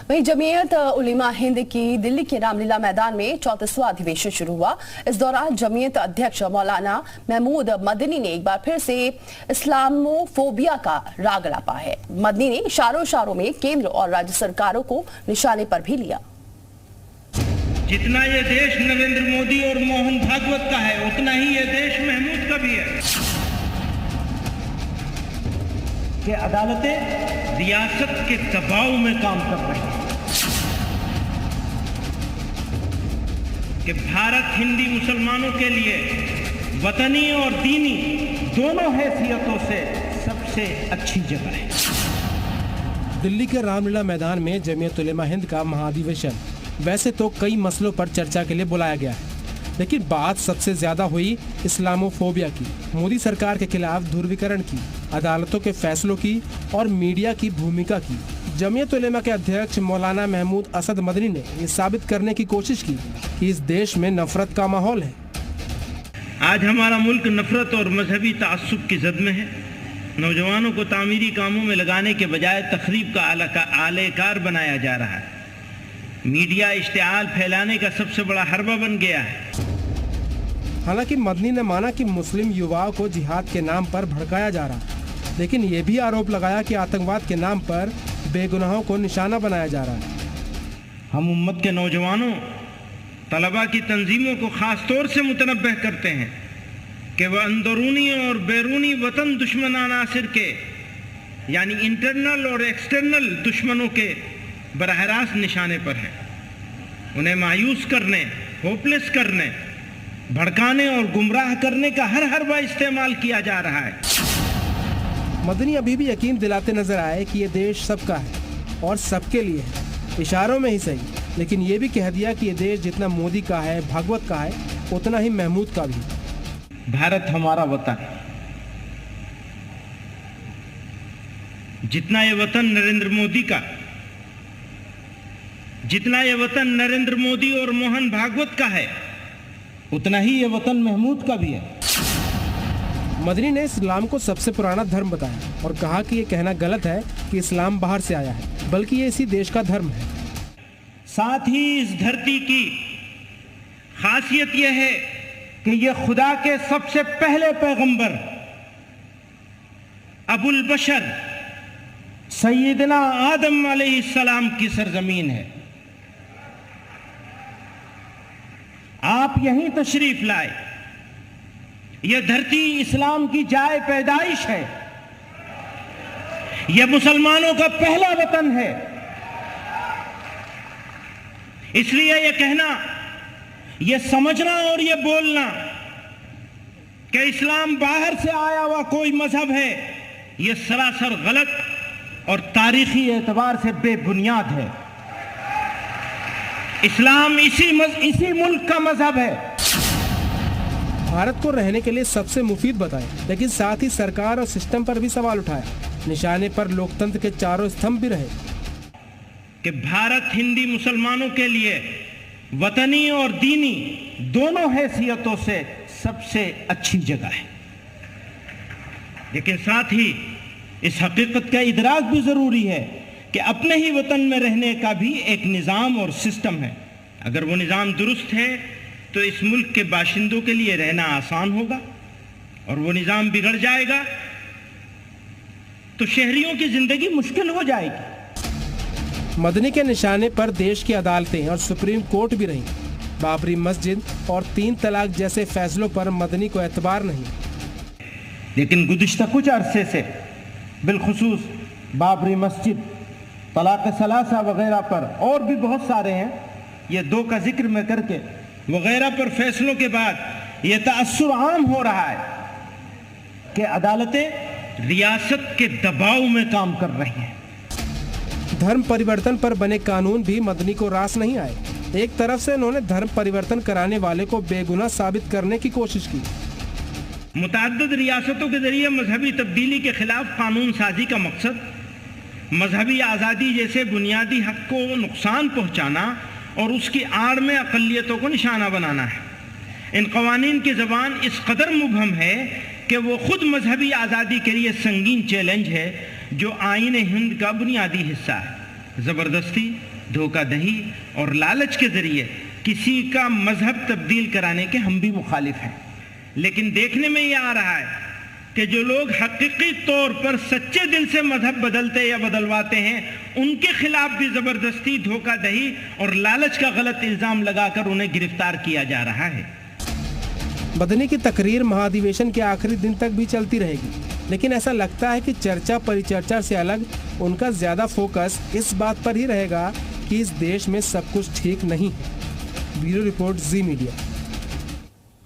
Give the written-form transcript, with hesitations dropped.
वहीं जमीयत उलेमा हिंद की दिल्ली के रामलीला मैदान में 34वां अधिवेशन शुरू हुआ। इस दौरान जमीयत अध्यक्ष मौलाना महमूद मदनी ने एक बार फिर से इस्लामोफोबिया का राग अलापा है। मदनी ने इशारों में केंद्र और राज्य सरकारों को निशाने पर भी लिया। जितना ये देश नरेंद्र मोदी और मोहन भागवत का है, उतना ही ये देश महमूद का भी है कि अदालतें रियासत के दबाव में काम कर रही हैं, कि भारत हिंदी मुसलमानों के लिए वतनी और दीनी दोनों हैसियतों से सबसे अच्छी जगह है। दिल्ली के रामलीला मैदान में जमीयत उलेमा हिंद का महाधिवेशन वैसे तो कई मसलों पर चर्चा के लिए बुलाया गया है, लेकिन बात सबसे ज्यादा हुई इस्लामोफोबिया की, मोदी सरकार के खिलाफ ध्रुवीकरण की, अदालतों के फैसलों की और मीडिया की भूमिका की। जमीयत उलेमा के अध्यक्ष मौलाना महमूद असद मदनी ने ये साबित करने की कोशिश की कि इस देश में नफरत का माहौल है। आज हमारा मुल्क नफरत और मजहबी तासुब की जद में है। नौजवानों को तामीरी कामों में लगाने के बजाय तखरीब का आलेकार बनाया जा रहा है। मीडिया इश्तिहाल फैलाने का सबसे बड़ा हरबा बन गया है। हालांकि मदनी ने माना कि मुस्लिम युवाओं को जिहाद के नाम पर भड़काया जा रहा है, लेकिन ये भी आरोप लगाया कि आतंकवाद के नाम पर बेगुनाहों को निशाना बनाया जा रहा है। हम उम्मत के नौजवानों, तलबा की तंजीमों को खास तौर से मुतनब्बह करते हैं कि वह अंदरूनी और बैरूनी वतन दुश्मन अनासिर के यानी इंटरनल और एक्सटर्नल दुश्मनों के बराह रास्त निशाने पर हैं। उन्हें मायूस करने, होपलेस करने, भड़काने और गुमराह करने का हर हरबा इस्तेमाल किया जा रहा है। मदनी अभी भी यकीन दिलाते नजर आए कि ये देश सबका है और सबके लिए है, इशारों में ही सही, लेकिन ये भी कह दिया कि ये देश जितना मोदी का है, भागवत का है, उतना ही महमूद का भी। भारत हमारा वतन, जितना ये वतन नरेंद्र मोदी का, जितना ये वतन नरेंद्र मोदी और मोहन भागवत का है, उतना ही ये वतन महमूद का भी है। मदनी ने इस्लाम को सबसे पुराना धर्म बताया और कहा कि ये कहना गलत है कि इस्लाम बाहर से आया है, बल्कि ये इसी देश का धर्म है। साथ ही इस धरती की खासियत यह है कि ये खुदा के सबसे पहले पैगंबर अबुल बशर सैयदना आदम अलैहिस्सलाम की सरजमीन है। आप यहीं तशरीफ लाए। यह धरती इस्लाम की जाए पैदाइश है। यह मुसलमानों का पहला वतन है। इसलिए यह कहना, यह समझना और यह बोलना कि इस्लाम बाहर से आया हुआ कोई मजहब है, यह सरासर गलत और तारीखी एतबार से बेबुनियाद है। इस्लाम इसी मुल्क का मजहब है। भारत को रहने के लिए सबसे मुफीद बताया, लेकिन साथ ही सरकार और सिस्टम पर भी सवाल उठाया। निशाने पर लोकतंत्र के चारों स्तंभ भी रहे कि भारत हिंदी मुसलमानों के लिए वतनी और दीनी दोनों हैसियतों से सबसे अच्छी जगह है, लेकिन साथ ही इस हकीकत का इदराक भी जरूरी है कि अपने ही वतन में रहने का भी एक निज़ाम और सिस्टम है। अगर वो निज़ाम दुरुस्त है तो इस मुल्क के बाशिंदों के लिए रहना आसान होगा, और वो निज़ाम बिगड़ जाएगा तो शहरियों की जिंदगी मुश्किल हो जाएगी। मदनी के निशाने पर देश की अदालतें और सुप्रीम कोर्ट भी रही। बाबरी मस्जिद और 3 तलाक जैसे फैसलों पर मदनी को एतबार नहीं, लेकिन गुज़िश्ता कुछ अरसे से बिलखुसूस बाबरी मस्जिद, तलाक सलासा वगैरह पर, और भी बहुत सारे हैं, ये 2 का जिक्र मैं करके वगैरह पर फैसलों के बाद ये तासुर आम हो रहा है कि अदालतें रियासत के दबाव में काम कर रही हैं। धर्म परिवर्तन पर बने कानून भी मदनी को रास नहीं आए। एक तरफ से उन्होंने धर्म परिवर्तन कराने वाले को बेगुनाह साबित करने की कोशिश की। मुतअद्दिद रियासतों के जरिए मजहबी तब्दीली के खिलाफ कानून साजी का मकसद मजहबी आज़ादी जैसे बुनियादी हक को नुकसान पहुँचाना और उसकी आड़ में अक़लियतों को निशाना बनाना है। इन कवानीन की ज़बान इस कदर मुबहम है कि वो खुद मजहबी आज़ादी के लिए संगीन चैलेंज है, जो आईन हिंद का बुनियादी हिस्सा है। जबरदस्ती, धोखाधड़ी और लालच के जरिए किसी का मजहब तब्दील कराने के हम भी मुखालिफ हैं। लेकिन देखने में ये आ रहा है कि जो लोग हकीकी तौर पर सच्चे दिल से मजहब बदलते या बदलवाते हैं, उनके खिलाफ भी जबरदस्ती, धोखाधड़ी और लालच का गलत इल्जाम लगाकर उन्हें गिरफ्तार किया जा रहा है। मदनी की तकरीर महाधिवेशन के आखिरी दिन तक भी चलती रहेगी, लेकिन ऐसा लगता है कि चर्चा परिचर्चा से अलग उनका ज्यादा फोकस इस बात पर ही रहेगा कि इस देश में सब कुछ ठीक नहीं है। ब्यूरो रिपोर्ट, जी मीडिया।